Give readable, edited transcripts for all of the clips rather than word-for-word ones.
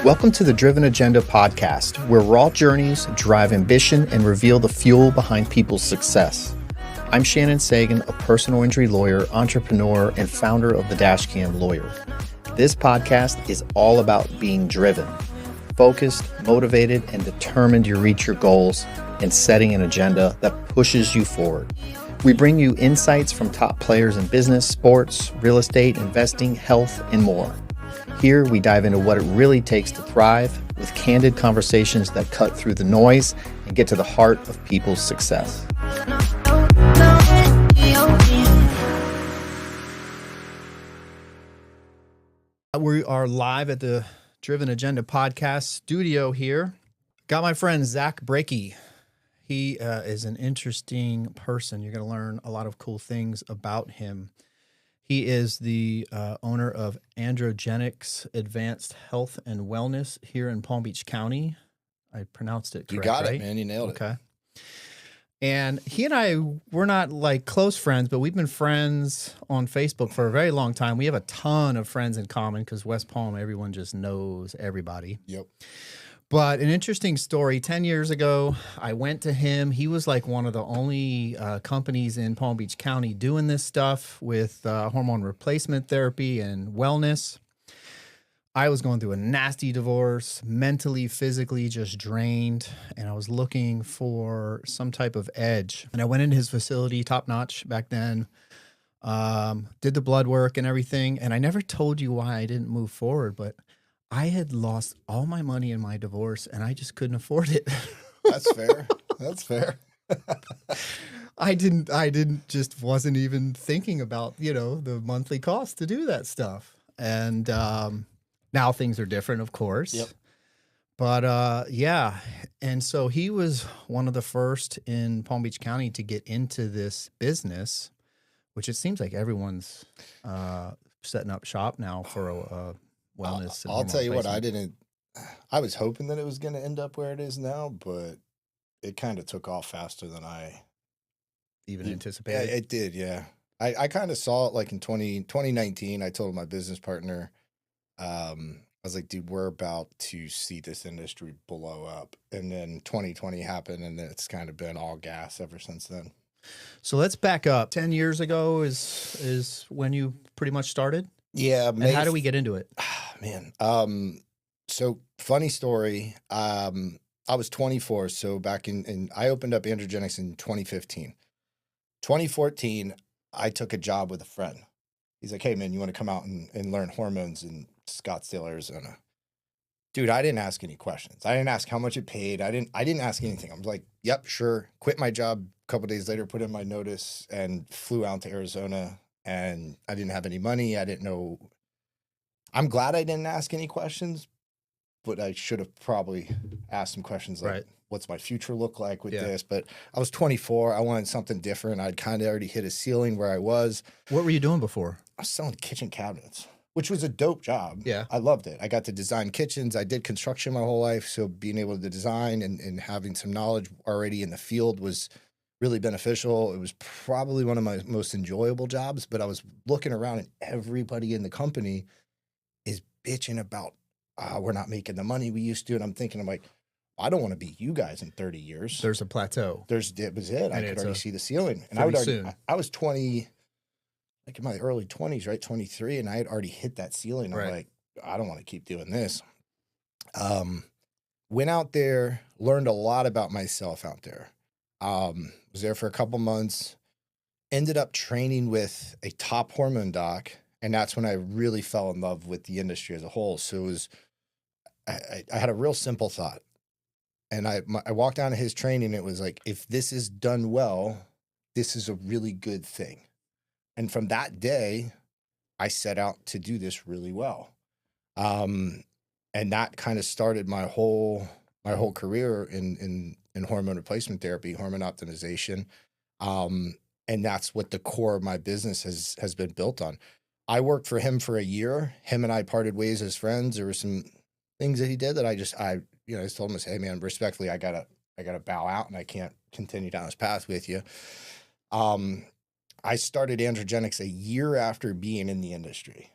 Welcome to the Driven Agenda podcast, where raw journeys drive ambition and reveal the fuel behind people's success. I'm Shannon Sagan, a personal injury lawyer, entrepreneur, and founder of the Dashcam Lawyer. This podcast is all about being driven, focused, motivated, and determined to reach your goals and setting an agenda that pushes you forward. We bring you insights from top players in business, sports, real estate, investing, health, and more. Here, we dive into what it really takes to thrive with candid conversations that cut through the noise and get to the heart of people's success. We are live at the Driven Agenda podcast studio here. Got my friend Zach Breaky. He is an interesting person. You're going to learn a lot of cool things about him. He is the owner of Androgenics Advanced Health and Wellness here in Palm Beach County. I pronounced it correct, You got right? it, man. You nailed it. Okay. And he and I, we're not like close friends, but we've been friends on Facebook for a very long time. We have a ton of friends in common because West Palm, everyone just knows everybody. Yep. But an interesting story, 10 years ago, I went to him. He was like one of the only companies in Palm Beach County doing this stuff with hormone replacement therapy and wellness. I was going through a nasty divorce, mentally, physically just drained, and I was looking for some type of edge. And I went into his facility, top notch back then, did the blood work and everything. And I never told you why I didn't move forward, but I had lost all my money in my divorce and I just couldn't afford it. That's fair. That's fair. I wasn't even thinking about, the monthly cost to do that stuff. And now things are different, of course. Yep. But yeah. And so he was one of the first in Palm Beach County to get into this business, which it seems like everyone's setting up shop now for a wellness. I'll tell you what, I was hoping that it was going to end up where it is now, but it kind of took off faster than I even anticipated. Yeah, it did. Yeah. I kind of saw it like in 2019. I told my business partner, I was like, dude, we're about to see this industry blow up. And then 2020 happened and it's kind of been all gas ever since then. So let's back up. 10 years ago is when you pretty much started? Yeah. And how do we get into it? Man. So funny story. I was 24. So back in I opened up Androgenics in 2015. 2014, I took a job with a friend. He's like, hey man, you want to come out and learn hormones in Scottsdale, Arizona? Dude, I didn't ask any questions. I didn't ask how much it paid. I didn't ask anything. I was like, yep, sure. Quit my job a couple days later, put in my notice and flew out to Arizona. And I didn't have any money. I didn't know. I'm glad I didn't ask any questions, but I should have probably asked some questions like, what's my future look like with this? But I was 24. I wanted something different. I'd kind of already hit a ceiling where I was. What were you doing before? I was selling kitchen cabinets, which was a dope job. Yeah. I loved it. I got to design kitchens. I did construction my whole life. So being able to design and having some knowledge already in the field was really beneficial. It was probably one of my most enjoyable jobs, but I was looking around and everybody in the company is bitching about, we're not making the money we used to. And I'm thinking, I'm like, I don't want to be you guys in 30 years. There's a plateau. It was it. I could already see the ceiling. And I was 20, like in my early 20s, right? 23. And I had already hit that ceiling. I'm like, I don't want to keep doing this. Went out there, learned a lot about myself out there. Was there for a couple months, ended up training with a top hormone doc. And that's when I really fell in love with the industry as a whole. So it was, I had a real simple thought. And I walked down to his training. It was like, if this is done well, this is a really good thing. And from that day, I set out to do this really well. And that kind of started my whole career in hormone replacement therapy, hormone optimization. And that's what the core of my business has been built on. I worked for him for a year. Him and I parted ways as friends. There were some things that he did that I just told him, I said, hey man, respectfully, I gotta bow out and I can't continue down this path with you. I started Androgenics a year after being in the industry.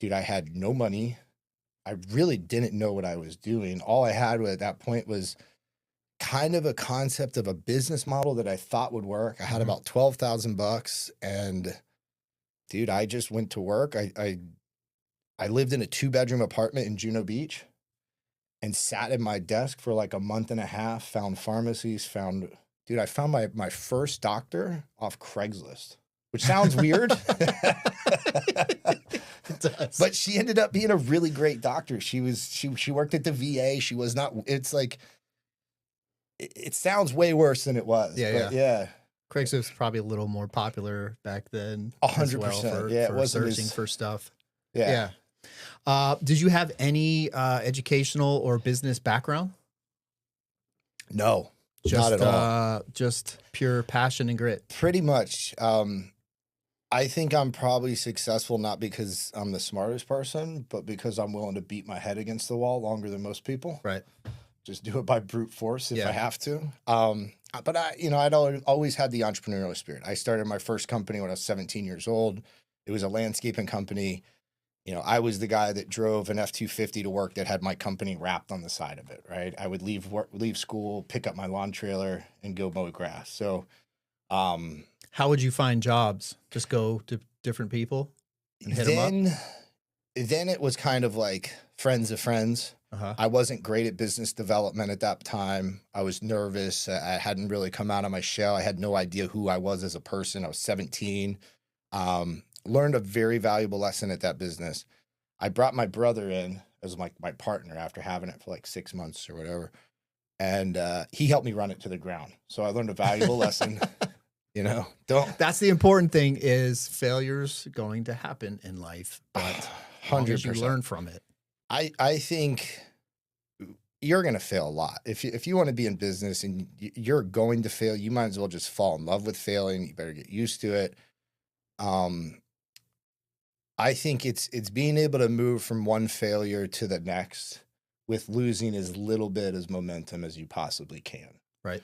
Dude, I had no money. I really didn't know what I was doing. All I had at that point was kind of a concept of a business model that I thought would work. I had about $12,000 and dude, I just went to work. I lived in a 2-bedroom apartment in Juno Beach and sat at my desk for like a month and a half, found pharmacies, I found my first doctor off Craigslist, which sounds weird. It does. But she ended up being a really great doctor. She worked at the VA. She was not, it's like, it sounds way worse than it was. Yeah. Craigslist was probably a little more popular back then. 100%. Yeah, it wasn't searching for stuff. Yeah. Did you have any educational or business background? No, not at all. Just pure passion and grit. Pretty much. I think I'm probably successful not because I'm the smartest person, but because I'm willing to beat my head against the wall longer than most people. Right. Just do it by brute force if I have to. But I'd always had the entrepreneurial spirit. I started my first company when I was 17 years old. It was a landscaping company. I was the guy that drove an F-250 to work that had my company wrapped on the side of it, right? I would leave school, pick up my lawn trailer, and go mow grass. So, how would you find jobs? Just go to different people and hit them up? Then it was kind of like friends of friends. I wasn't great at business development at that time. I was nervous. I hadn't really come out of my shell. I had no idea who I was as a person. I was 17. Learned a very valuable lesson at that business. I brought my brother in as my partner after having it for like 6 months or whatever. And he helped me run it to the ground. So I learned a valuable lesson. That's the important thing is failure's going to happen in life, but 100% you learn from it. I think you're going to fail a lot. If you want to be in business and you're going to fail, you might as well just fall in love with failing. You better get used to it. I think it's being able to move from one failure to the next with losing as little bit as momentum as you possibly can. Right.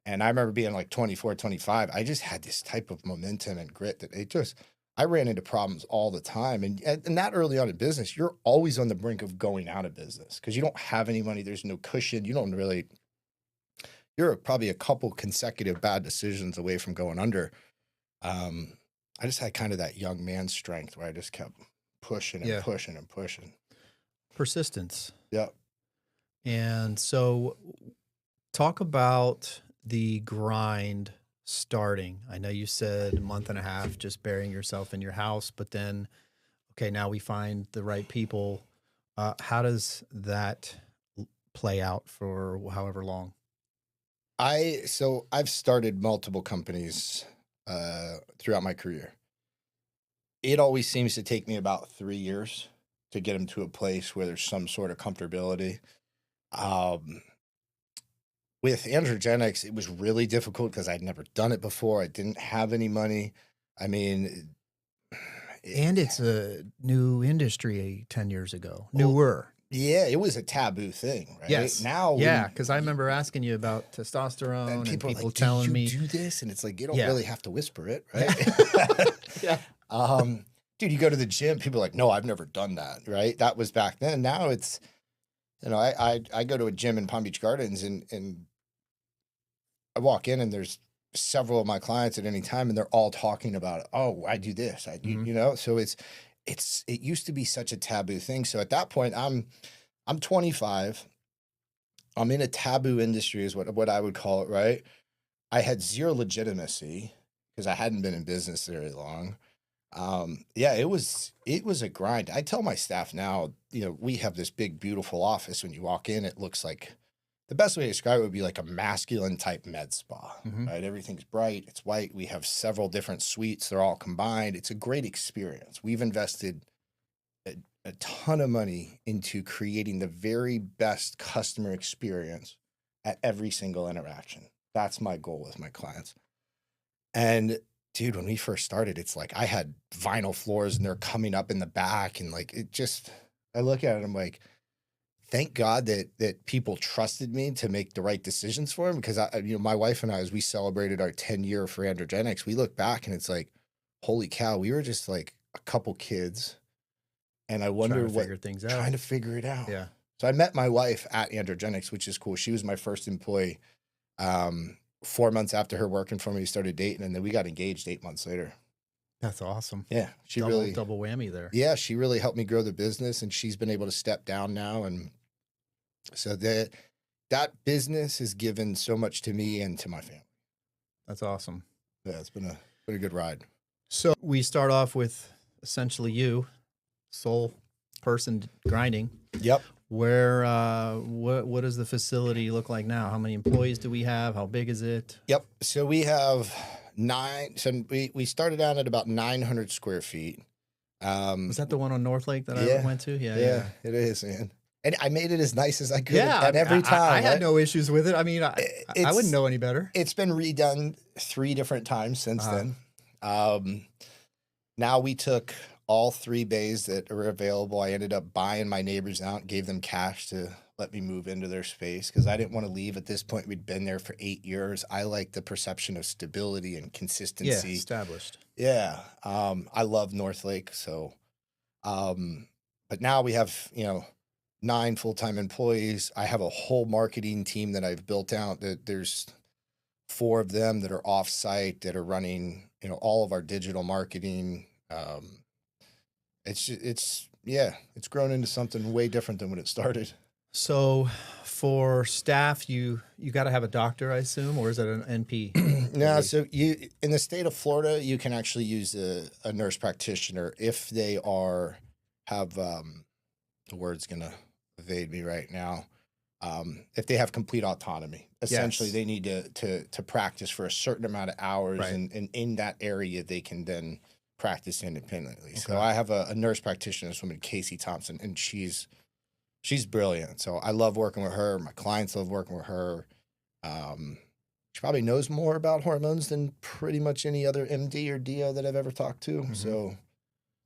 And I remember being like 24, 25. I just had this type of momentum and grit that I ran into problems all the time. And that early on in business, you're always on the brink of going out of business because you don't have any money. There's no cushion. You're probably a couple consecutive bad decisions away from going under. I just had kind of that young man strength where I just kept pushing and pushing and pushing. Persistence. Yeah. And so talk about the grind starting. I know you said a month and a half just burying yourself in your house, but then, okay, now we find the right people. How does that play out for however long? I've started multiple companies throughout my career. It always seems to take me about 3 years to get them to a place where there's some sort of comfortability. With Androgenics, it was really difficult because I'd never done it before. I didn't have any money. I mean, and it's a new industry 10 years ago. Newer. Yeah, it was a taboo thing, right? Yes. Now, because I remember asking you about testosterone and people like, telling me, do this, and it's like you don't really have to whisper it, right? Yeah. Dude, you go to the gym, people are like, no, I've never done that, right? That was back then. Now it's, I go to a gym in Palm Beach Gardens and I walk in and there's several of my clients at any time and they're all talking about, oh, I do this, I do, so it used to be such a taboo thing. So at that point, I'm 25. I'm in a taboo industry is what I would call it, right? I had zero legitimacy because I hadn't been in business very long. It was a grind. I tell my staff now, we have this big, beautiful office. When you walk in, it looks like the best way to describe it would be like a masculine type med spa, right? Everything's bright. It's white. We have several different suites. They're all combined. It's a great experience. We've invested a ton of money into creating the very best customer experience at every single interaction. That's my goal with my clients. And dude, when we first started, it's like I had vinyl floors and they're coming up in the back. And like, I look at it, I'm like, thank God that people trusted me to make the right decisions for them. Because my wife and I, as we celebrated our 10-year for Androgenics, we look back and it's like, holy cow, we were just like a couple kids And I wonder trying to figure it out. Yeah. So I met my wife at Androgenics, which is cool. She was my first employee. 4 months after her working for me, we started dating, and then we got engaged 8 months later. That's awesome. Yeah. Double whammy there. Yeah. She really helped me grow the business, and she's been able to step down now. And so that business has given so much to me and to my family. That's awesome. Yeah. It's been a good ride. So we start off with essentially you, sole person grinding. Yep. Where, what does the facility look like now? How many employees do we have? How big is it? Yep. So we have 9. So we started out at about 900 square feet. Was that the one on North Lake that I went to? Yeah, it is, man. And I made it as nice as I could. Yeah, and every time. I had no issues with it. I mean, I wouldn't know any better. It's been redone 3 different times since then. Now we took all 3 bays that are available. I ended up buying my neighbors out, gave them cash to let me move into their space because I didn't want to leave at this point. We'd been there for 8 years. I like the perception of stability and consistency. Yeah, established. Yeah. I love North Lake. So, but now we have, 9 full-time employees. I have a whole marketing team that I've built out. That there's 4 of them that are off-site that are running, all of our digital marketing. It's grown into something way different than when it started. So for staff, you got to have a doctor, I assume, or is it an NP? No, so in the state of Florida, you can actually use a nurse practitioner if they have the word's gonna evade me right now. If they have complete autonomy, essentially Yes. they need to practice for a certain amount of hours, Right. and in that area they can then practice independently. Okay. So I have a nurse practitioner, this woman Casey Thompson, and she's brilliant. So I love working with her. My clients love working with her. She probably knows more about hormones than pretty much any other MD or DO that I've ever talked to. Mhm. So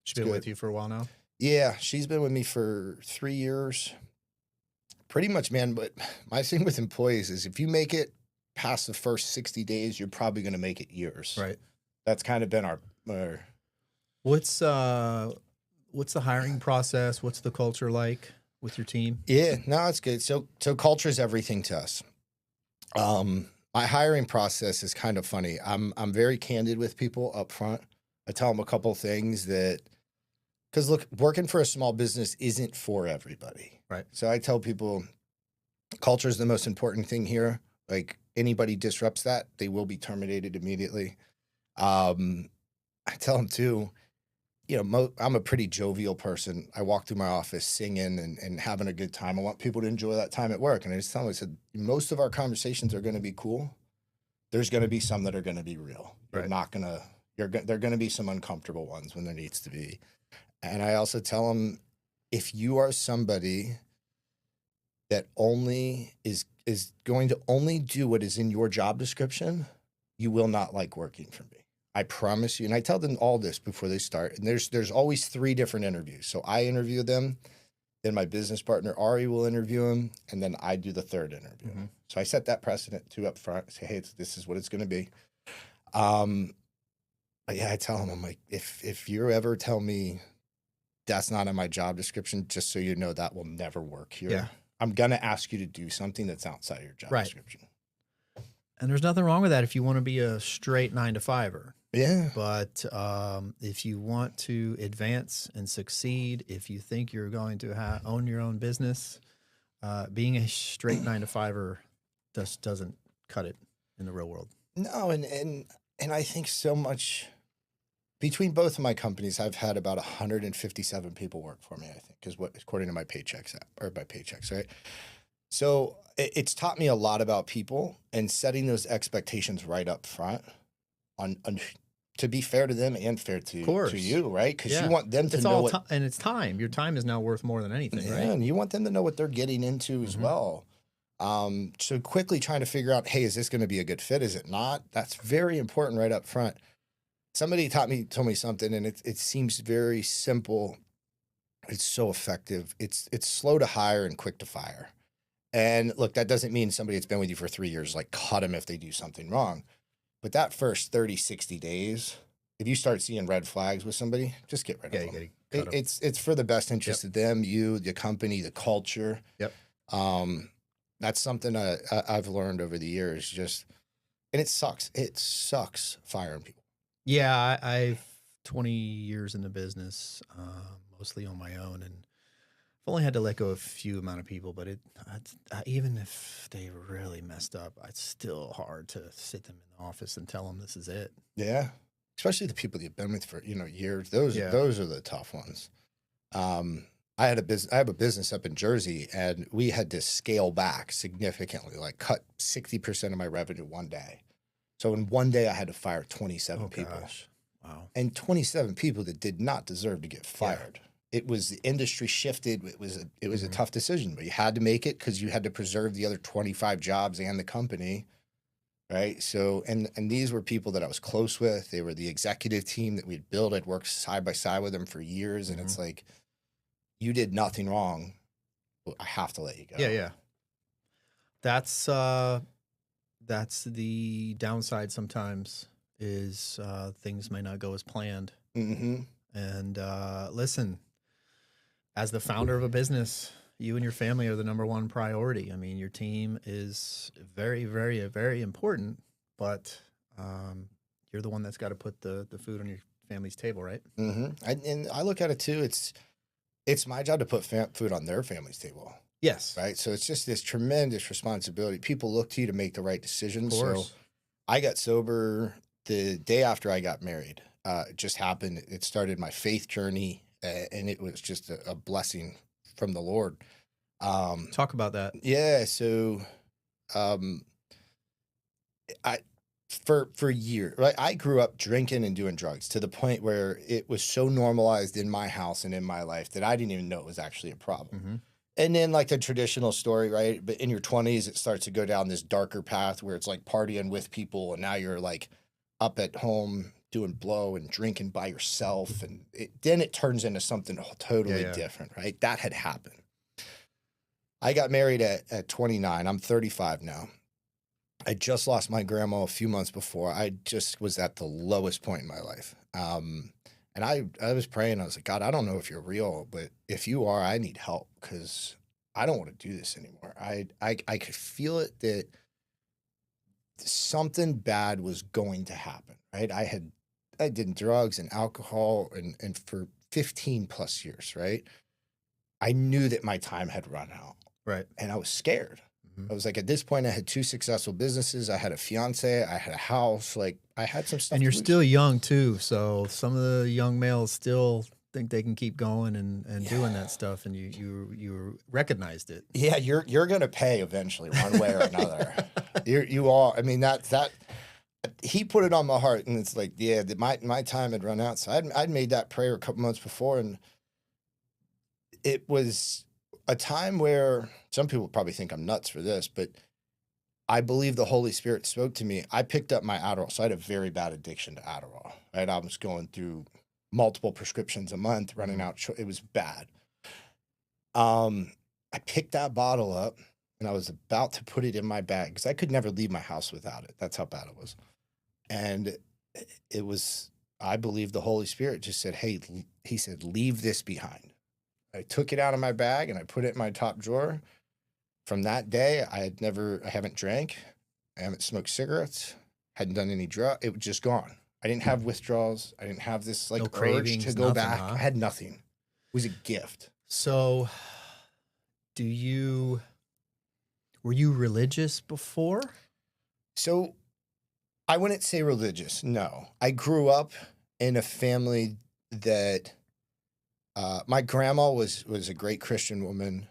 She's been with you for a while now? yeah, she's been with me for 3 years. Pretty much, man. But my thing with employees is if you make it past the first 60 days, you're probably going to make it years. Right. That's kind of been our What's the hiring process? What's the culture like with your team? Yeah, no, it's good. So culture is everything to us. My hiring process is kind of funny. I'm very candid with people up front. I tell them a couple of things because look, working for a small business isn't for everybody. Right. So I tell people culture is the most important thing here. Like anybody disrupts that, they will be terminated immediately. I tell them too, I'm a pretty jovial person. I walk through my office singing and having a good time. I want people to enjoy that time at work. And I just tell them, I said, most of our conversations are going to be cool. There's going to be some that are going to be real. Right. There are going to be some uncomfortable ones when there needs to be. And I also tell them, if you are somebody that only is going to only do what is in your job description, you will not like working for me. I promise you. And I tell them all this before they start. And there's always 3 different interviews. So I interview them, then my business partner, Ari, will interview them, and then I do the 3rd interview. Mm-hmm. So I set that precedent too up front. Say, hey, this is what it's going to be. But yeah, I tell them, I'm like, if you ever tell me that's not in my job description, just so you know, that will never work here. Yeah. I'm going to ask you to do something that's outside your job description. And there's nothing wrong with that if you want to be a straight 9-to-5er. Yeah. But if you want to advance and succeed, if you think you're going to own your own business, being a straight 9-to-5er just doesn't cut it in the real world. No, and I think so much between both of my companies, I've had about 157 people work for me, I think, is what according to my paychecks right? So it's taught me a lot about people and setting those expectations right up front on to be fair to them and fair to you, right? Because you want them to know and it's time. Your time is now worth more than anything, right? And you want them to know what they're getting into as well. So quickly trying to figure out, hey, is this going to be a good fit? Is it not? That's very important right up front. Somebody told me something, and it seems very simple. It's so effective. It's slow to hire and quick to fire. And look, that doesn't mean somebody that's been with you for 3 years, like cut them if they do something wrong. But that first 30, 60 days, if you start seeing red flags with somebody, just get rid of you them. gotta cut 'em. It's for the best interest of them, you, the company, the culture. Yep. That's something I've learned over the years. Just, and it sucks. It sucks firing people. Yeah, I've 20 years in the business, mostly on my own, and I've only had to let go of a few amount of people. But even if they really messed up, it's still hard to sit them in the office and tell them this is it. Yeah, especially the people that you've been with for years. Those are the tough ones. I have a business up in Jersey, and we had to scale back significantly, like cut 60% of my revenue one day. So in one day, I had to fire 27 people. Gosh. Wow. And 27 people that did not deserve to get fired. Yeah. It was, the industry shifted. It was a tough decision, but you had to make it because you had to preserve the other 25 jobs and the company. Right. So, and these were people that I was close with. They were the executive team that we'd built. I'd worked side by side with them for years. And it's like, you did nothing wrong. I have to let you go. Yeah. That's the downside sometimes, is things may not go as planned. And listen, as the founder of a business, you and your family are the number one priority. I mean, your team is very, very, very important, but you're the one that's got to put the food on your family's table, right? And I look at it too. It's my job to put food on their family's table. Yes. Right. So it's just this tremendous responsibility. People look to you to make the right decisions. Of course. So I got sober the day after I got married. It just happened. It started my faith journey, and it was just a blessing from the Lord. Talk about that. Yeah. So, for years, right, I grew up drinking and doing drugs to the point where it was so normalized in my house and in my life that I didn't even know it was actually a problem. And then, like the traditional story, right? But in your 20s, it starts to go down this darker path where it's like partying with people, and now you're like up at home doing blow and drinking by yourself, and then it turns into something totally different, right? That had happened. I got married at 29. I'm 35 now. I just lost my grandma a few months before. I just was at the lowest point in my life. And I was praying. I was like, God, I don't know if you're real, but if you are, I need help because I don't want to do this anymore. I could feel it that something bad was going to happen, right? I did drugs and alcohol and for 15 plus years, right? I knew that my time had run out. Right. And I was scared. I was like, at this point, I had 2 successful businesses. I had a fiance. I had a house. Like, I had some stuff. And you're still young too, so some of the young males still think they can keep going and doing that stuff, and you recognized it. Yeah, you're gonna pay eventually, one way or another. You are. I mean, that he put it on my heart, and it's like, my time had run out. So I'd made that prayer a couple months before, and it was a time where some people probably think I'm nuts for this, but I believe the Holy Spirit spoke to me. I picked up my Adderall. So I had a very bad addiction to Adderall, right? I was going through multiple prescriptions a month, running out. It was bad. I picked that bottle up, and I was about to put it in my bag because I could never leave my house without it. That's how bad it was. And it was, I believe the Holy Spirit just said, hey, he said, leave this behind. I took it out of my bag and I put it in my top drawer. From that day, I haven't drank. I haven't smoked cigarettes. Hadn't done any drugs. It was just gone. I didn't have withdrawals. I didn't have this like urge to go back. Huh? I had nothing. It was a gift. So were you religious before? So I wouldn't say religious. No, I grew up in a family that, my grandma was a great Christian woman,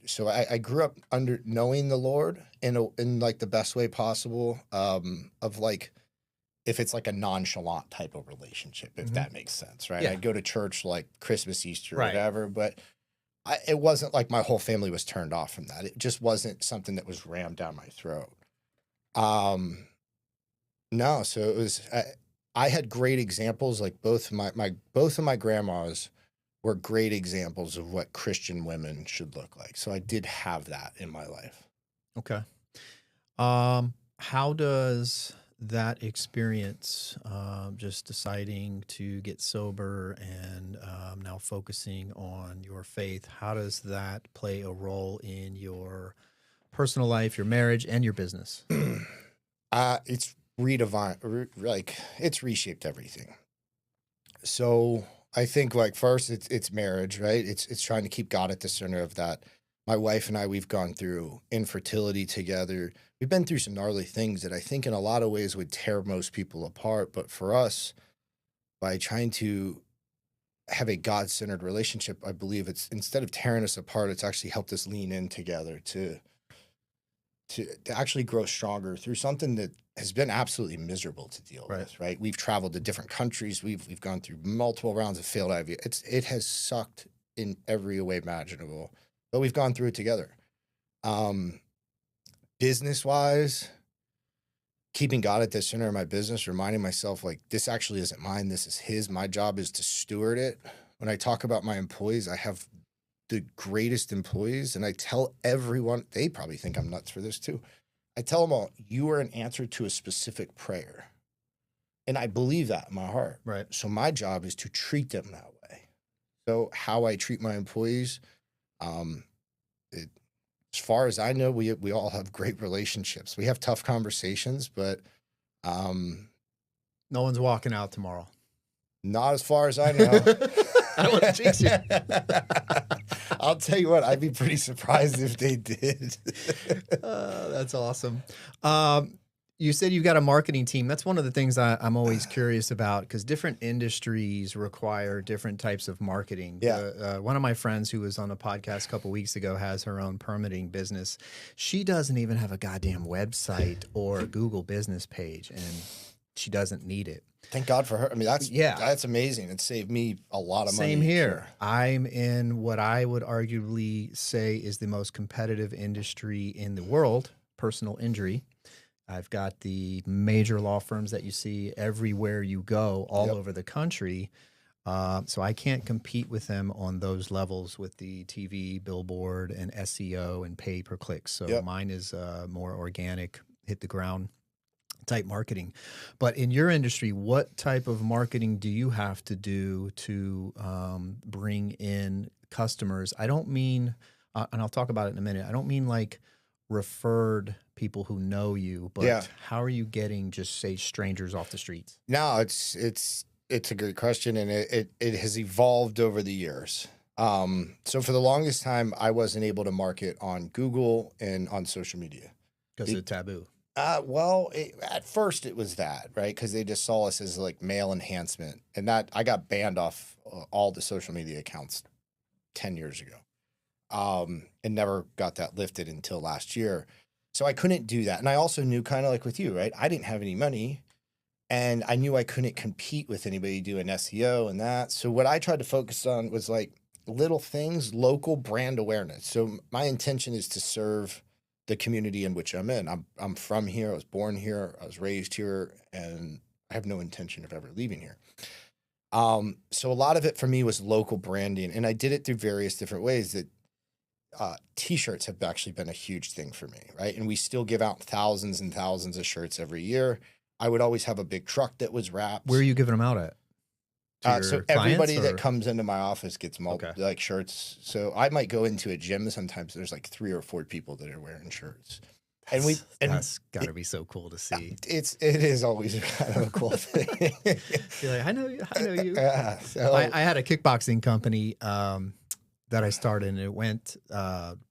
so I grew up knowing the Lord in like the best way possible, of like, if it's like a nonchalant type of relationship, if that makes sense, right? Yeah. I'd go to church like Christmas, Easter, whatever, but it wasn't like my whole family was turned off from that. It just wasn't something that was rammed down my throat. No, so it was, I had great examples, like both of my grandmas were great examples of what Christian women should look like. So I did have that in my life. Okay. How does that experience, just deciding to get sober and now focusing on your faith, how does that play a role in your personal life, your marriage, and your business? It's it's reshaped everything. So I think like first it's marriage, right? It's trying to keep God at the center of that. My wife and I, we've gone through infertility together. We've been through some gnarly things that I think in a lot of ways would tear most people apart. But for us, by trying to have a God-centered relationship, I believe it's instead of tearing us apart, it's actually helped us lean in together to actually grow stronger through something that has been absolutely miserable to deal with, right? We've traveled to different countries. We've gone through multiple rounds of failed IVF. It has sucked in every way imaginable, but we've gone through it together. Business-wise, keeping God at the center of my business, reminding myself like, this actually isn't mine. This is his. My job is to steward it. When I talk about my employees, I have the greatest employees, and I tell everyone, they probably think I'm nuts for this too. I tell them all, you are an answer to a specific prayer. And I believe that in my heart. Right. So my job is to treat them that way. So how I treat my employees, as far as I know, we all have great relationships. We have tough conversations, but no one's walking out tomorrow. Not as far as I know. I don't want to jinx you. I'll tell you what, I'd be pretty surprised if they did. That's awesome. You said you've got a marketing team. That's one of the things I'm always curious about, because different industries require different types of marketing. Yeah. One of my friends who was on a podcast a couple weeks ago has her own permitting business. She doesn't even have a goddamn website or a Google business page, and she doesn't need it. Thank God for her. I mean, that's amazing. It saved me a lot of money. Same here. I'm in what I would arguably say is the most competitive industry in the world, personal injury. I've got the major law firms that you see everywhere you go, all over the country. So I can't compete with them on those levels with the TV, billboard, and SEO and pay per click. So mine is more organic, hit the ground type marketing. But in your industry, what type of marketing do you have to do to bring in customers? I don't mean, and I'll talk about it in a minute, I don't mean like referred people who know you, but how are you getting just say strangers off the streets? No, it's a great question, and it has evolved over the years. So for the longest time, I wasn't able to market on Google and on social media because of Taboo. Well, at first it was that, right? Because they just saw us as like male enhancement, and that I got banned off all the social media accounts 10 years ago, and never got that lifted until last year. So I couldn't do that, and I also knew, kind of like with you, right? I didn't have any money, and I knew I couldn't compete with anybody doing SEO and that. So what I tried to focus on was like little things, local brand awareness. So my intention is to serve the community in which I'm in. I'm from here. I was born here. I was raised here, and I have no intention of ever leaving here. So a lot of it for me was local branding, and I did it through various different ways. That T-shirts have actually been a huge thing for me, right? And we still give out thousands and thousands of shirts every year. I would always have a big truck that was wrapped. Where are you giving them out at? So everybody that comes into my office gets like shirts. So I might go into a gym sometimes. There's like 3 or 4 people that are wearing shirts, that's got to be so cool to see. It is always kind of a cool thing. You're like, I know you. Yeah. So I had a kickboxing company that I started, and it went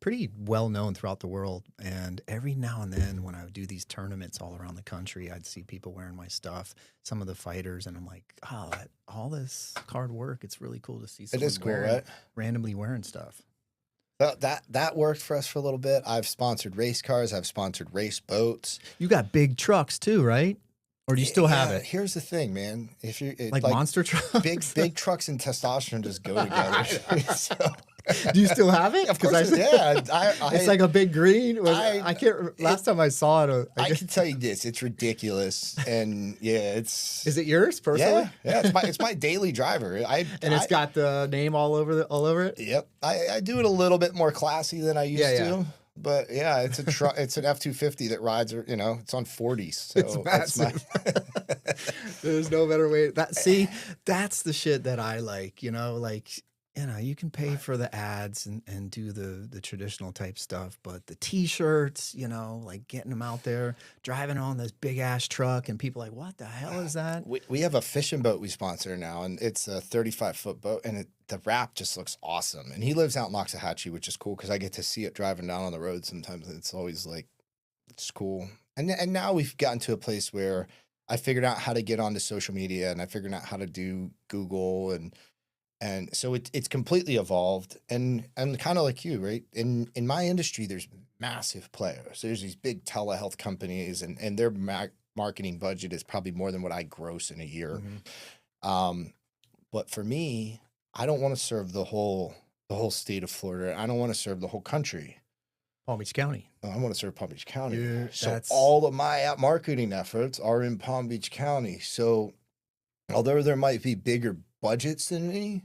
pretty well known throughout the world. And every now and then, when I would do these tournaments all around the country, I'd see people wearing my stuff, some of the fighters, and I'm like, oh, all this hard work. It's really cool to see someone it is cool, right? Randomly wearing stuff. That worked for us for a little bit. I've sponsored race cars. I've sponsored race boats. You got big trucks too, right? Or do you still have it? Here's the thing, man. If you're like monster trucks, big trucks and testosterone just go together. So, do you still have it? Of course, it's like a big green. I can't. Last time I saw it, I can tell you this: it's ridiculous, and it's. Is it yours personally? Yeah, it's my daily driver. It's got the name all over it. Yep, I do it a little bit more classy than I used to. But yeah, it's a truck. It's an F-250 that rides, it's on 40s. So It's massive. There's no better way. That's the shit that I like, you can pay for the ads and do the traditional type stuff, but the t-shirts, like getting them out there, driving on this big ass truck and people like, what the hell is that? We have a fishing boat we sponsor now, and it's a 35-foot boat, and the wrap just looks awesome. And he lives out in Loxahatchee, which is cool because I get to see it driving down on the road sometimes. It's always like, it's cool. And now we've gotten to a place where I figured out how to get onto social media, and I figured out how to do Google, and so it's completely evolved. And kind of like you, right? In my industry, there's massive players. There's these big telehealth companies, and their marketing budget is probably more than what I gross in a year. But for me, I don't want to serve the whole state of Florida. I don't want to serve the whole country. Palm Beach County. I want to serve Palm Beach County. So all of my marketing efforts are in Palm Beach County. So although there might be bigger budgets than me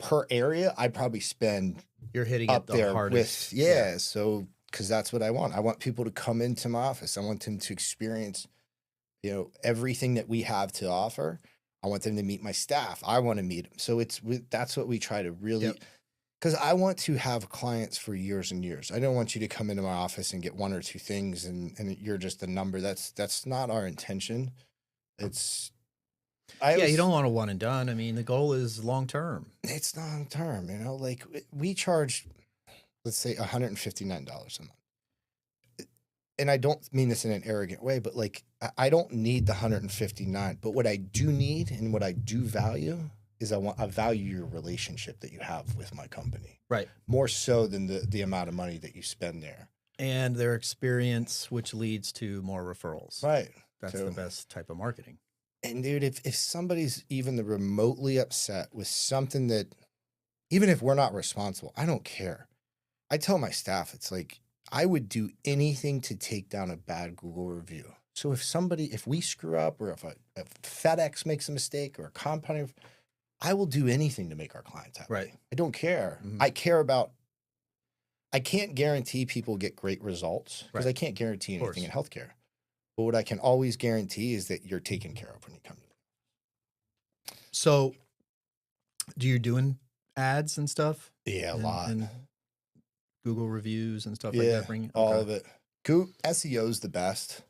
per area, I probably spend you're hitting up it the there hardest. with so because that's what I want. I want people to come into my office. I want them to experience, everything that we have to offer. I want them to meet my staff. I want to meet them. So that's what we try to really, because I want to have clients for years and years. I don't want you to come into my office and get one or two things and you're just a number. That's not our intention. You don't want a one and done. I mean, the goal is long term. It's long term, like we charge, let's say $159 a month. And I don't mean this in an arrogant way, but like, I don't need the 159, but what I do need and what I do value is I value your relationship that you have with my company. Right. More so than the amount of money that you spend there. And their experience, which leads to more referrals. Right. That's the best type of marketing. And dude, if somebody's even remotely upset with something that, even if we're not responsible, I don't care. I tell my staff, it's like, I would do anything to take down a bad Google review. So if we screw up, or if FedEx makes a mistake, or a company, I will do anything to make our clients happy. Right. I don't care. Mm-hmm. I can't guarantee people get great results because I can't guarantee anything in healthcare. But what I can always guarantee is that you're taken care of when you come to me. So do you doing ads and stuff? Yeah, a lot. And Google reviews and stuff like that? All of it. SEO is the best.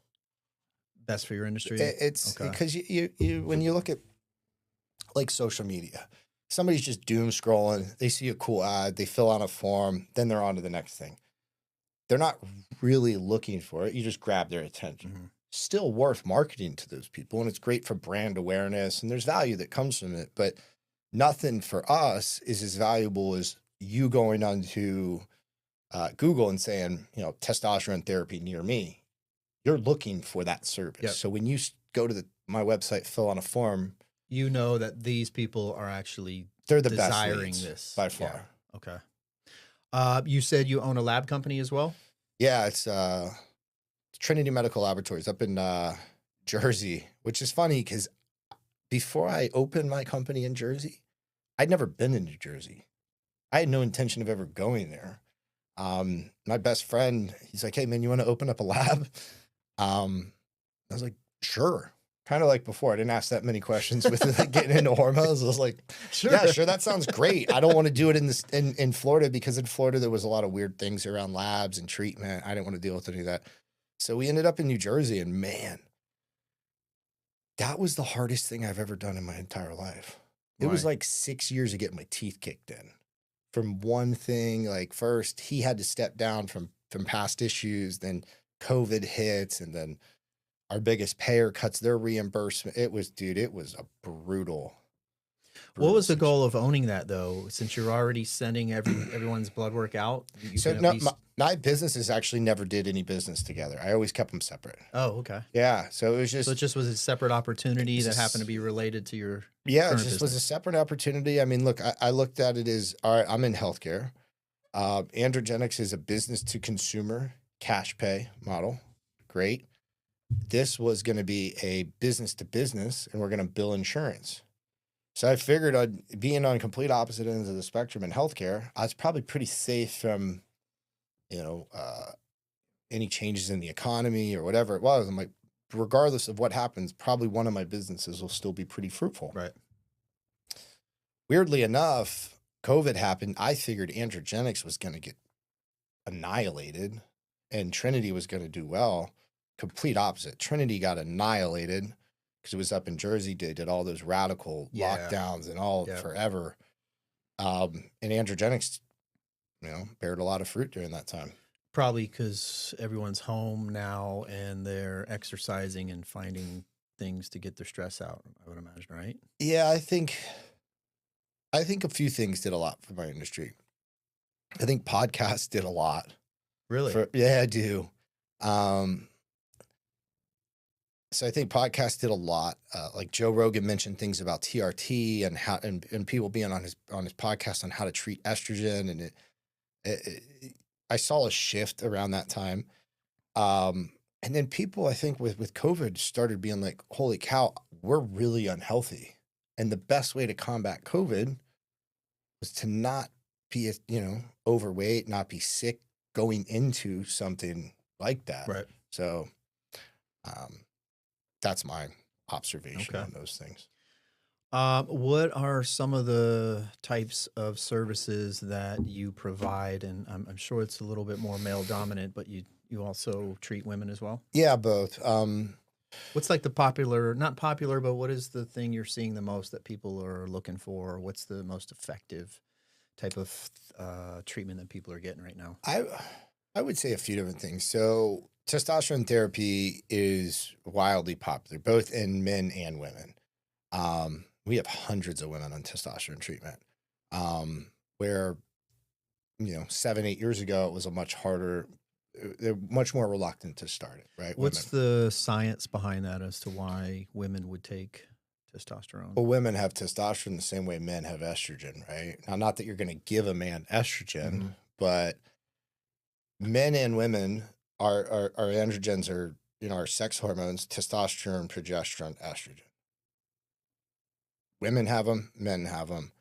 Best for your industry? It's because you when you look at like social media, somebody's just doom scrolling. They see a cool ad, they fill out a form, then they're on to the next thing. They're not really looking for it. You just grab their attention. Mm-hmm. Still worth marketing to those people, and it's great for brand awareness, and there's value that comes from it. But nothing for us is as valuable as you going onto Google and saying, testosterone therapy near me. You're looking for that service. Yep. So when you go to my website, fill out a form, you know that these people are they're the desiring best this by far. Yeah. Okay. You said you own a lab company as well? Yeah, it's Trinity Medical Laboratories up in Jersey, which is funny because before I opened my company in Jersey, I'd never been in New Jersey. I had no intention of ever going there. My best friend, he's like, hey man, you want to open up a lab? I was like, sure. Kind of like before, I didn't ask that many questions with getting into hormones. I was like, sure. Yeah, sure. That sounds great. I don't want to do it in Florida because in Florida, there was a lot of weird things around labs and treatment. I didn't want to deal with any of that. So we ended up in New Jersey, and man, that was the hardest thing I've ever done in my entire life. It was like 6 years of getting my teeth kicked in from one thing. Like first he had to step down from past issues, then COVID hits, and then our biggest payer cuts their reimbursement. It was a brutal. What was the goal of owning that though? Since you're already sending everyone's blood work out? My businesses actually never did any business together. I always kept them separate. Oh, okay. Yeah. So it just was a separate opportunity that happened to be related to your was a separate opportunity. I mean, look, I looked at it as, all right, I'm in healthcare. Androgenics is a business to consumer cash pay model. Great. This was going to be a business to business, and we're going to bill insurance. So I figured being on complete opposite ends of the spectrum in healthcare, I was probably pretty safe from, any changes in the economy or whatever it was. I'm like, regardless of what happens, probably one of my businesses will still be pretty fruitful. Right. Weirdly enough, COVID happened. I figured Androgenics was going to get annihilated and Trinity was going to do well. Complete opposite. Trinity got annihilated because it was up in Jersey. They did all those radical lockdowns and all forever. And Androgenics, bared a lot of fruit during that time. Probably because everyone's home now and they're exercising and finding things to get their stress out, I would imagine, right? Yeah, I think a few things did a lot for my industry. I think podcasts did a lot. Really? Yeah, I do. So I think podcasts did a lot. Like Joe Rogan mentioned things about TRT and how and people being on his podcast on how to treat estrogen, and I saw a shift around that time. And then people, I think, with COVID started being like, "Holy cow, we're really unhealthy," and the best way to combat COVID was to not be overweight, not be sick going into something like that. Right. So, that's my observation on those things. What are some of the types of services that you provide? And I'm sure it's a little bit more male dominant, but you also treat women as well? Yeah, both. What's like the popular, not popular, but what is the thing you're seeing the most that people are looking for? What's the most effective type of treatment that people are getting right now? I would say a few different things. So testosterone therapy is wildly popular, both in men and women. We have hundreds of women on testosterone treatment, where, 7-8 years ago, it was a much harder, they're much more reluctant to start it, right? What's the science behind that as to why women would take testosterone? Well, women have testosterone the same way men have estrogen, right? Now, not that you're going to give a man estrogen, but men and women, our androgens are, our sex hormones, testosterone, progesterone, estrogen. Women have them, men have them.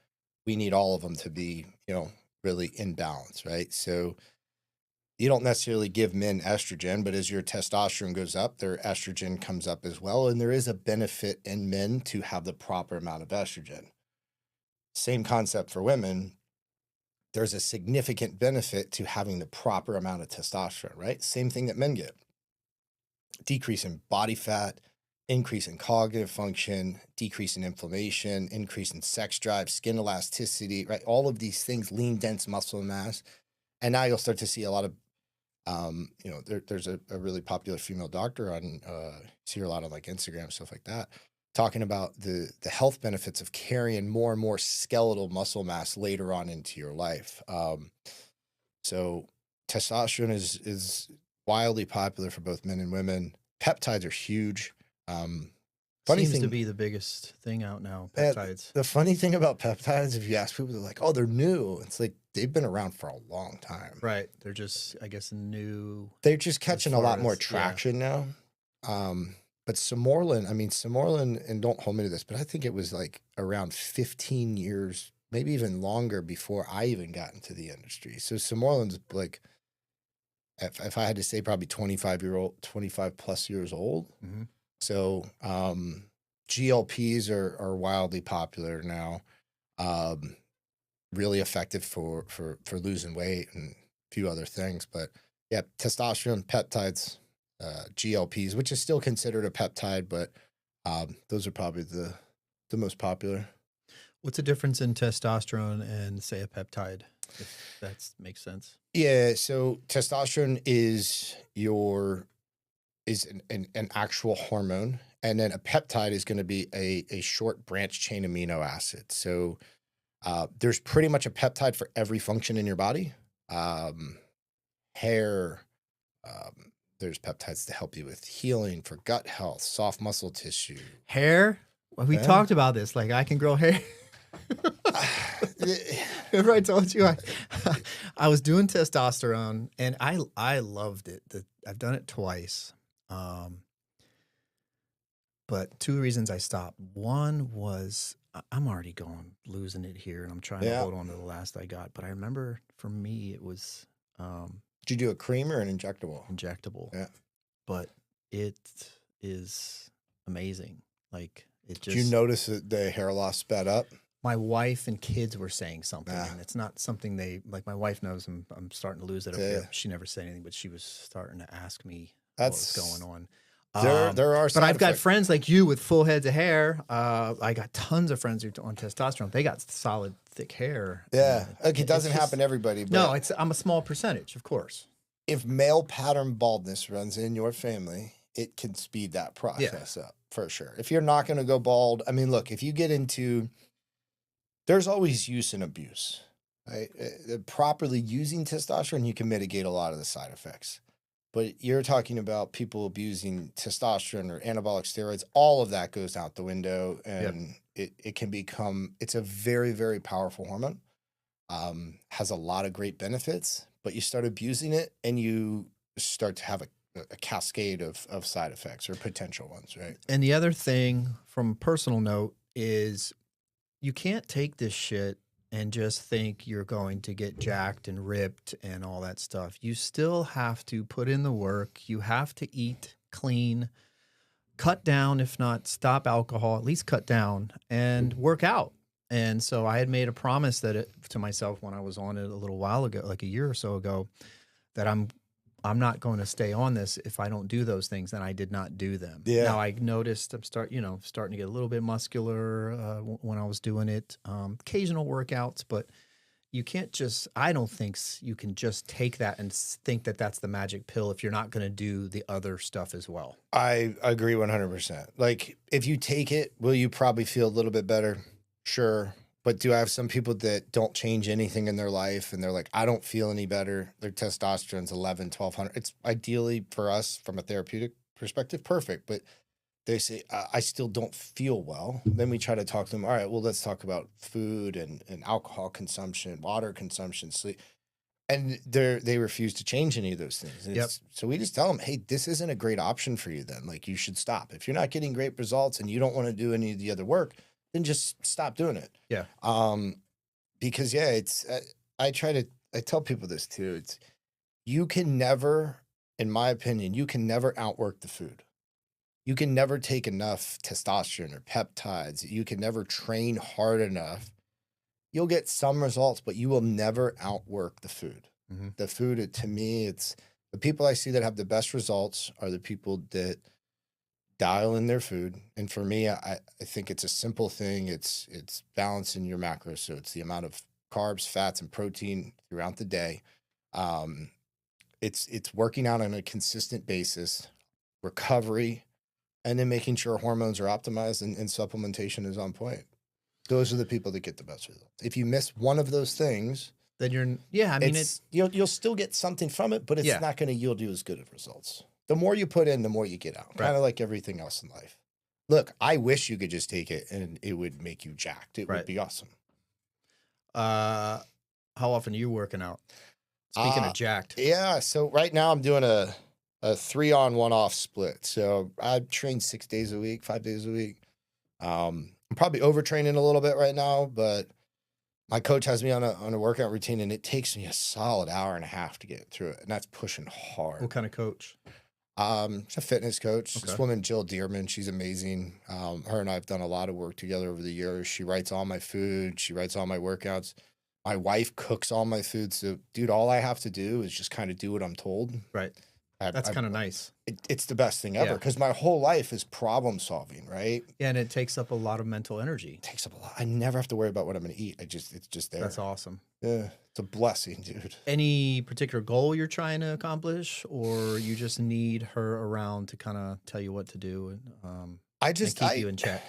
We need all of them to be, really in balance, right? So you don't necessarily give men estrogen, but as your testosterone goes up, their estrogen comes up as well. And there is a benefit in men to have the proper amount of estrogen. Same concept for women. There's a significant benefit to having the proper amount of testosterone, right? Same thing that men get. Decrease in body fat, increase in cognitive function, decrease in inflammation, increase in sex drive, skin elasticity, right? All of these things, lean, dense muscle mass. And now you'll start to see a lot of, there's a really popular female doctor on, see her a lot on like Instagram, stuff like that, talking about the health benefits of carrying more and more skeletal muscle mass later on into your life. So testosterone is wildly popular for both men and women. Peptides are huge. Seems to be the biggest thing out now, peptides. The funny thing about peptides, if you ask people, they're like, "Oh, they're new." It's like they've been around for a long time. Right. They're just, I guess, new. They're just catching a lot more traction now. But Simorlin, and don't hold me to this, but I think it was like around 15 years, maybe even longer before I even got into the industry. So Simorlin's like, if I had to say, probably 25 plus years old. Mm-hmm. So GLPs are wildly popular now, really effective for losing weight and a few other things. But yeah, testosterone, peptides, GLPs, which is still considered a peptide, but those are probably the most popular. What's the difference in testosterone and, say, a peptide, if that makes sense? Yeah, so testosterone is an actual hormone, and then a peptide is going to be a short branch chain amino acid. So there's pretty much a peptide for every function in your body. Hair, there's peptides to help you with healing, for gut health, soft muscle tissue. Hair? Well, we talked about this. Like, I can grow hair. Remember I told you I was doing testosterone, and I loved it. I've done it twice. But two reasons I stopped. One was I'm already losing it here, and I'm trying to hold on to the last I got. But I remember for me, it was Did you do a cream or an injectable? Injectable. Yeah. But it is amazing. Like it Did you just, notice that the hair loss sped up? my wife and kids were saying something, Ah. and it's not something they like. My wife knows I'm starting to lose it up Yeah. here. She never said anything, but she was starting to ask me That's what was going on. There are But side I've got effects. friends like you with full heads of hair. I got tons of friends who are on testosterone. They got solid, thick hair. Yeah. and Like it doesn't just- happen to everybody. But No, I'm a small percentage, of course. if male pattern baldness runs in your family, it can speed that process up for sure. If you're not going to go bald, I mean, look, if you get into, there's always use and abuse, right? Properly using testosterone, you can mitigate a lot of the side effects. But you're talking about people abusing testosterone or anabolic steroids, all of that goes out the window, and it can become, it's a very, very powerful hormone. Has a lot of great benefits, but you start abusing it and you start to have a cascade of side effects or potential ones, right? And the other thing from a personal note is you can't take this shit and just think you're going to get jacked and ripped and all that stuff. You still have to put in the work. You have to eat clean, cut down, if not stop alcohol, at least cut down and work out. And so I had made a promise to myself when I was on it a little while ago, like a year or so ago, that I'm not going to stay on this if I don't do those things. And I did not do them. Yeah. Now I noticed I'm starting to get a little bit muscular when I was doing it. Occasional workouts, but you can't just. I don't think you can just take that and think that that's the magic pill if you're not going to do the other stuff as well. I agree 100%. Like if you take it, will you probably feel a little bit better? Sure. But do I have some people that don't change anything in their life and they're like, I don't feel any better. Their testosterone's 11, 1200. It's ideally for us from a therapeutic perspective, perfect. But they say, I still don't feel well. Then we try to talk to them. All right, well, let's talk about food and alcohol consumption, water consumption, sleep. And they refuse to change any of those things. And so we just tell them, hey, this isn't a great option for you then. Like you should stop. If you're not getting great results and you don't want to do any of the other work, then just stop doing it. Yeah. Because it's, I tell people this too. It's, you can never, in my opinion, you can never outwork the food. You can never take enough testosterone or peptides. You can never train hard enough. You'll get some results, but you will never outwork the food. Mm-hmm. The food, to me, it's the people I see that have the best results are the people that dial in their food. And for me, I think it's a simple thing. It's balancing your macros. So it's the amount of carbs, fats, and protein throughout the day. It's working out on a consistent basis, recovery, and then making sure hormones are optimized and supplementation is on point. Those are the people that get the best results. If you miss one of those things, then you'll still get something from it, but it's not going to yield you as good of results. The more you put in, the more you get out. Kind of like everything else in life. Look, I wish you could just take it and it would make you jacked. It would be awesome. How often are you working out? Speaking of jacked. Yeah. So right now I'm doing a 3-on 1-off split. So I train 6 days a week, 5 days a week. I'm probably overtraining a little bit right now, but my coach has me on a workout routine and it takes me a solid hour and a half to get through it. And that's pushing hard. What kind of coach? She's a fitness coach. Okay. This woman, Jill Dearman, she's amazing. Her and I have done a lot of work together over the years. She writes all my food. She writes all my workouts. My wife cooks all my food. So, dude, all I have to do is just kind of do what I'm told. Right. That's kind of nice. It's the best thing ever because my whole life is problem solving, right? Yeah, and it takes up a lot of mental energy. It takes up a lot. I never have to worry about what I'm going to eat. It's just there. That's awesome. Yeah, it's a blessing, dude. Any particular goal you're trying to accomplish, or you just need her around to kind of tell you what to do and keep you in check?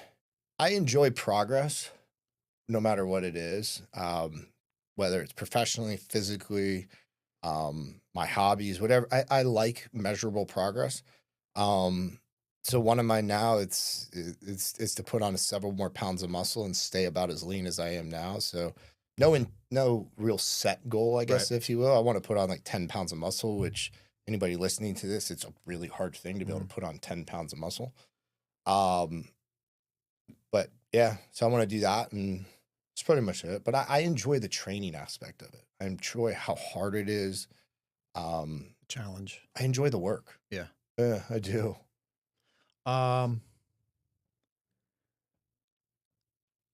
I enjoy progress, no matter what it is, whether it's professionally, physically, my hobbies, whatever. I like measurable progress. So one of mine now, it's to put on several more pounds of muscle and stay about as lean as I am now. So no real set goal, I guess, if you will. I want to put on like 10 pounds of muscle, which anybody listening to this, it's a really hard thing to be able to put on 10 pounds of muscle. But yeah, so I want to do that, and that's pretty much it. But I enjoy the training aspect of it. I enjoy how hard it is. Challenge. I enjoy the work. Yeah. Yeah, I do.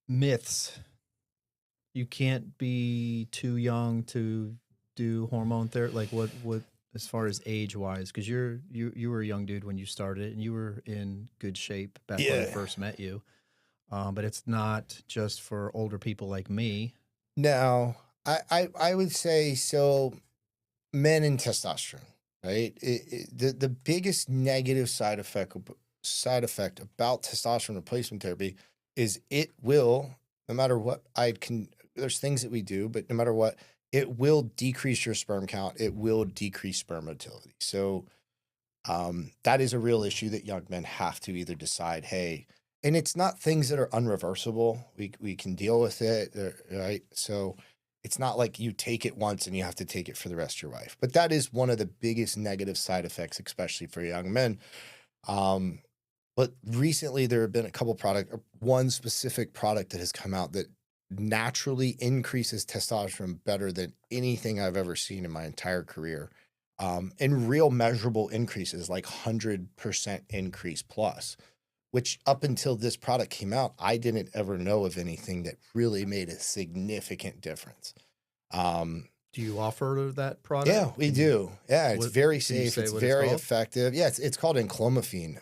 Myths. You can't be too young to do hormone therapy. Like what, as far as age wise, because you were a young dude when you started and you were in good shape back when I Yeah. first met you. But it's not just for older people like me. No, I would say so. Men and testosterone, right? The biggest negative side effect about testosterone replacement therapy is it will, no matter what there's things that we do, but no matter what, it will decrease your sperm count. It will decrease sperm motility. So that is a real issue that young men have to either decide, hey, and it's not things that are unreversible. We can deal with it, right? So it's not like you take it once and you have to take it for the rest of your life. But that is one of the biggest negative side effects, especially for young men. But recently there have been a couple one specific product that has come out that naturally increases testosterone better than anything I've ever seen in my entire career. And real measurable increases, like 100% increase plus, which up until this product came out, I didn't ever know of anything that really made a significant difference. Do you offer that product? Yeah, we do. Yeah, it's very safe. It's very effective. Yeah, it's called enclomiphene,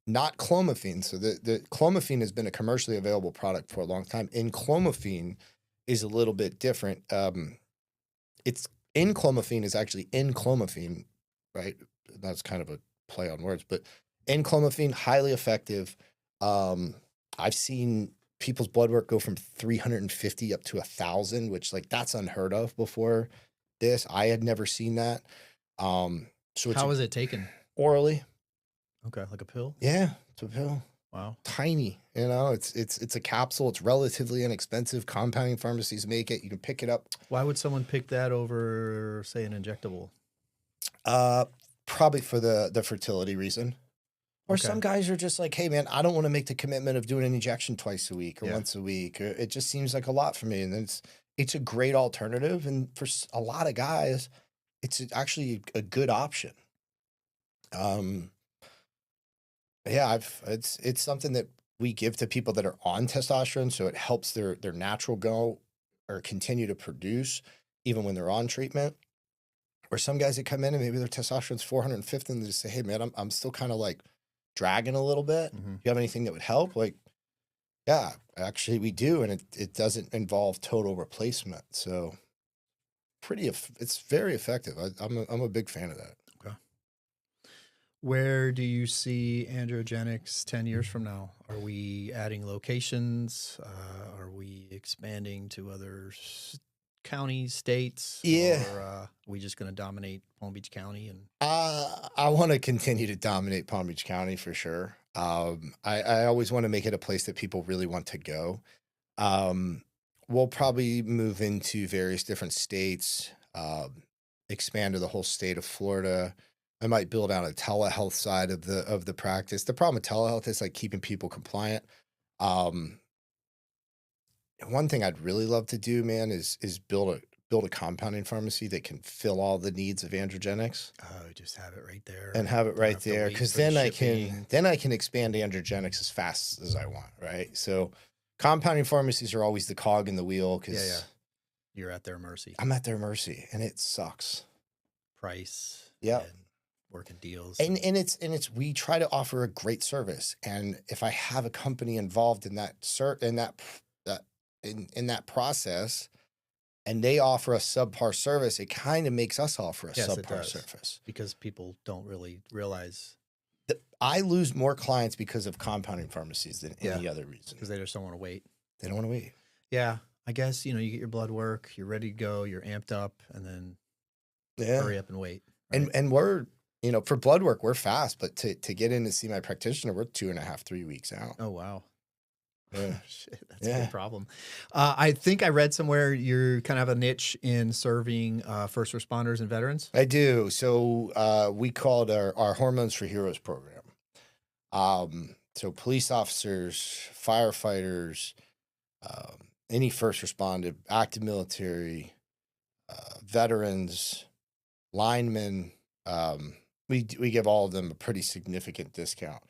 not clomiphene. So the clomiphene has been a commercially available product for a long time. Enclomiphene is a little bit different. It's enclomiphene is actually enclomiphene, right? That's kind of a play on words, but enclomiphene, highly effective. I've seen people's blood work go from 350 up to 1,000, which like that's unheard of before this. I had never seen that. So how is it taken? Orally. Okay, like a pill? Yeah, it's a pill. Wow. Tiny, it's a capsule. It's relatively inexpensive. Compounding pharmacies make it. You can pick it up. Why would someone pick that over, say, an injectable? Probably for the fertility reason. Or some guys are just like, hey man, I don't want to make the commitment of doing an injection twice a week or once a week. Or it just seems like a lot for me. And it's a great alternative. And for a lot of guys, it's actually a good option. Yeah, it's something that we give to people that are on testosterone, so it helps their natural go or continue to produce even when they're on treatment. Or some guys that come in and maybe their testosterone's 450 and they just say, hey man, I'm still kind of like dragging a little bit. Mm-hmm. Do you have anything that would help? Like, yeah, actually we do. And it doesn't involve total replacement. So it's very effective. I'm a big fan of that. Okay. Where do you see Androgenics 10 years from now? Are we adding locations? Are we expanding to other counties, states? Yeah. Or are we just going to dominate Palm Beach County? And I want to continue to dominate Palm Beach County for sure. I always want to make it a place that people really want to go. We'll probably move into various different states, expand to the whole state of Florida. I might build out a telehealth side of the practice. The problem with telehealth is like keeping people compliant. One thing I'd really love to do, man, is build a compounding pharmacy that can fill all the needs of Androgenics. Oh, just have it right there. And have it right there. Because then I can expand Androgenics as fast as I want, right? So compounding pharmacies are always the cog in the wheel because you're at their mercy. I'm at their mercy and it sucks. Price. Yeah. Working deals. And it's we try to offer a great service. And if I have a company involved in that process and they offer a subpar service, it kind of makes us offer a subpar service. Because people don't really realize that I lose more clients because of compounding pharmacies than any other reason. Because they just don't want to wait. They don't want to wait. Yeah. I guess, you get your blood work, you're ready to go, you're amped up, and then hurry up and wait. Right? And we're, for blood work, we're fast, but to get in to see my practitioner, we're 2.5, 3 weeks out. Oh, wow. Yeah. Shit, that's a big problem. I think I read somewhere you kind of have a niche in serving first responders and veterans. I do. So we called our Hormones for Heroes program. So police officers, firefighters, any first responder, active military, veterans, linemen, we give all of them a pretty significant discount.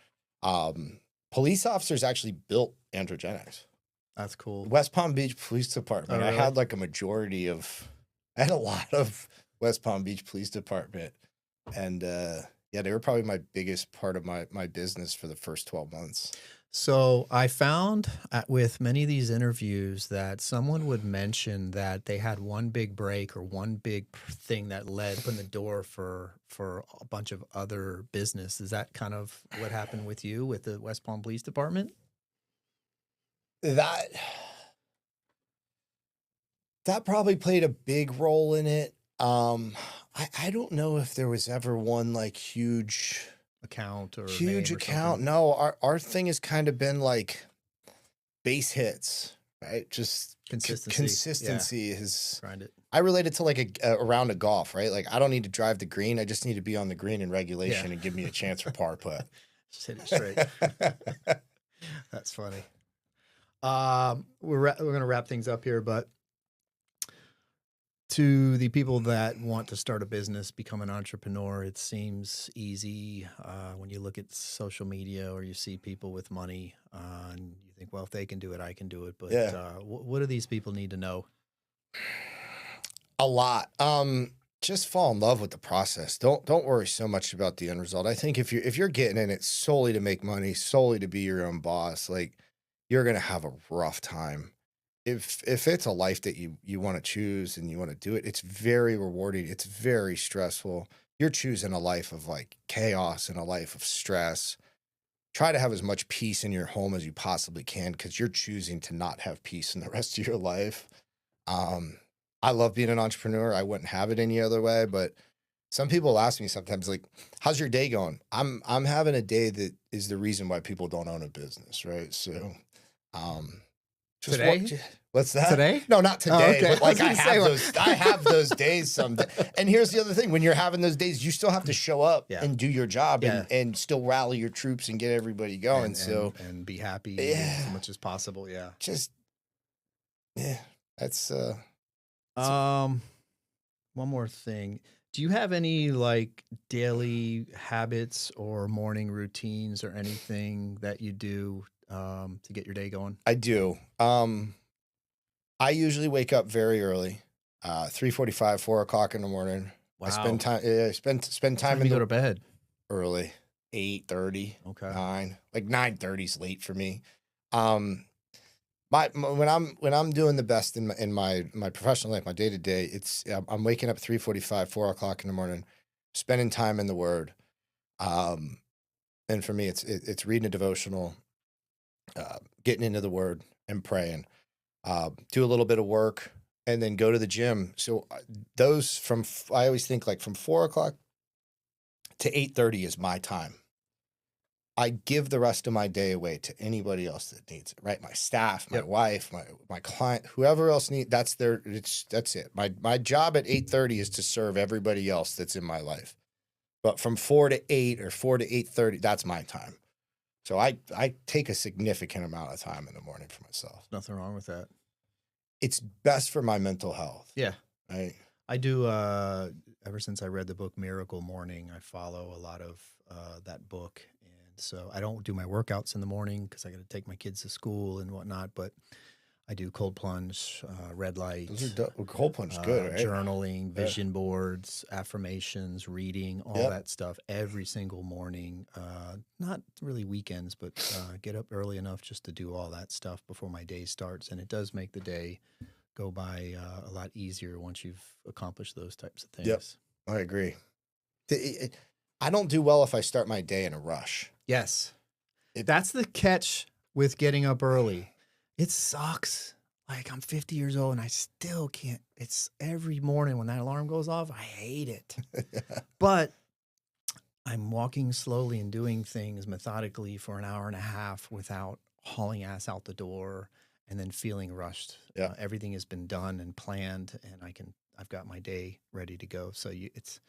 Police officers actually built Androgenics. That's cool. West Palm Beach Police Department. Oh, really? I had like I had a lot of West Palm Beach Police Department. And yeah, they were probably my biggest part of my business for the first 12 months. So I found with many of these interviews that someone would mention that they had one big break or one big thing that opened the door for a bunch of other business. Is that kind of what happened with you with the West Palm Police Department? That probably played a big role in it. I don't know if there was ever one like huge account. No, our thing has kind of been like base hits, right? Just consistency is. Grind it. I relate it to like a round of golf, right? Like I don't need to drive the green. I just need to be on the green in regulation and give me a chance for par putt. Just hit it straight. That's funny. We're going to wrap things up here, but to the people that want to start a business, become an entrepreneur, it seems easy when you look at social media or you see people with money and you think, well, if they can do it, I can do it. But what do these people need to know? A lot. Just fall in love with the process. Don't worry so much about the end result. I think if you're getting in it solely to make money, solely to be your own boss, like you're going to have a rough time. If it's a life that you want to choose and you want to do it, it's very rewarding. It's very stressful. You're choosing a life of like chaos and a life of stress. Try to have as much peace in your home as you possibly can because you're choosing to not have peace in the rest of your life. I love being an entrepreneur. I wouldn't have it any other way, but some people ask me sometimes like, how's your day going? I'm having a day that is the reason why people don't own a business, right? So, today? What's that? Today? No, not today. Okay. But like I have those days someday. And here's the other thing: when you're having those days, you still have to show up and do your job and still rally your troops and get everybody going. And be happy as much as possible. Yeah. That's one more thing. Do you have any like daily habits or morning routines or anything that you do to get your day going? I do. I usually wake up very early, 3:45, 4 o'clock in the morning. Wow. I spend time. Yeah, spend time you go to bed early, 8:30. Okay. 9, like 9:30 is late for me. When I'm doing the best in my professional life, my day to day, I'm waking up 3:45, 4 o'clock in the morning, spending time in the Word. And for me, it's reading a devotional, getting into the Word and praying. Do a little bit of work and then go to the gym. So I always think like from 4 o'clock to 8:30 is my time. I give the rest of my day away to anybody else that needs it, right? My staff, my wife, my client, whoever else needs, that's it. My job at 8:30 is to serve everybody else that's in my life. But from 4 to 8 or 4 to 8:30, that's my time. So I take a significant amount of time in the morning for myself. Nothing wrong with that. It's best for my mental health. Yeah. Right? I do, ever since I read the book Miracle Morning, I follow a lot of that book. And so I don't do my workouts in the morning because I got to take my kids to school and whatnot, but I do cold plunge, red light. Cold plunge is good, right? Journaling, vision boards, affirmations, reading, all that stuff every single morning. Not really weekends, but get up early enough just to do all that stuff before my day starts. And it does make the day go by a lot easier once you've accomplished those types of things. Yep, I agree. I don't do well if I start my day in a rush. Yes. That's the catch with getting up early. It sucks. Like I'm 50 years old and I still can't. It's every morning when that alarm goes off, I hate it. But I'm walking slowly and doing things methodically for an hour and a half without hauling ass out the door and then feeling rushed. Yeah. Everything has been done and planned and I've got my day ready to go. So it's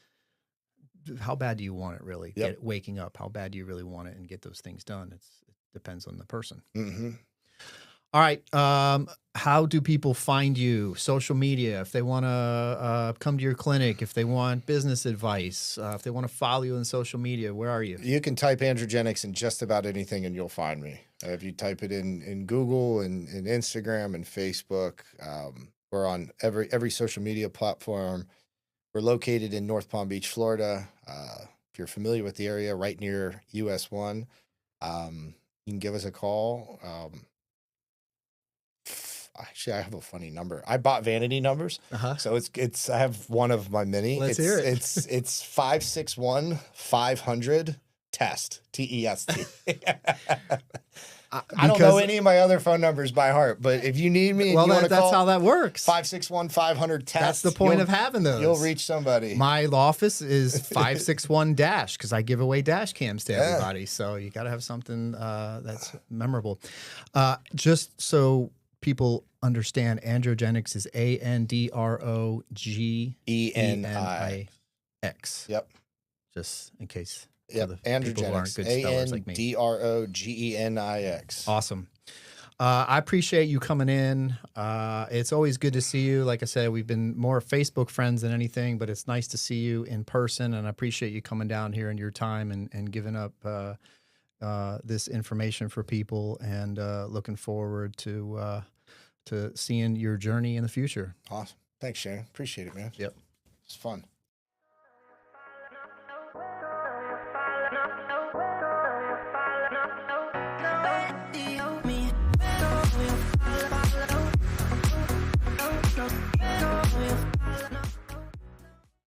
how bad do you want it really? Waking up, how bad do you really want it and get those things done? It depends on the person. Mm-hmm. All right. How do people find you? Social media, if they want to come to your clinic, if they want business advice, if they want to follow you on social media, where are you? You can type Androgenics in just about anything and you'll find me. If you type it in Google and Instagram and Facebook, we're on every social media platform. We're located in North Palm Beach, Florida. If you're familiar with the area, right near US 1, you can give us a call. Actually, I have a funny number. I bought vanity numbers, so it's. I have one of my many. Let's hear it. It's 561-500 test TEST. I don't know any of my other phone numbers by heart, but if you need me, well, and you that's how that works. 561-500 test. That's the point of having those. You'll reach somebody. My office is 561 dash because I give away dash cams to everybody. So you got to have something that's memorable. Just so people understand, Androgenics is ANDROGENIX. Yep. Just in case. Yep. Androgenics. ANDROGENIX. Awesome. I appreciate you coming in. It's always good to see you. Like I said, we've been more Facebook friends than anything, but it's nice to see you in person. And I appreciate you coming down here in your time and giving up this information for people, and looking forward to seeing your journey in the future. Awesome. Thanks, Shannon. Appreciate it, man. Yep. It's fun.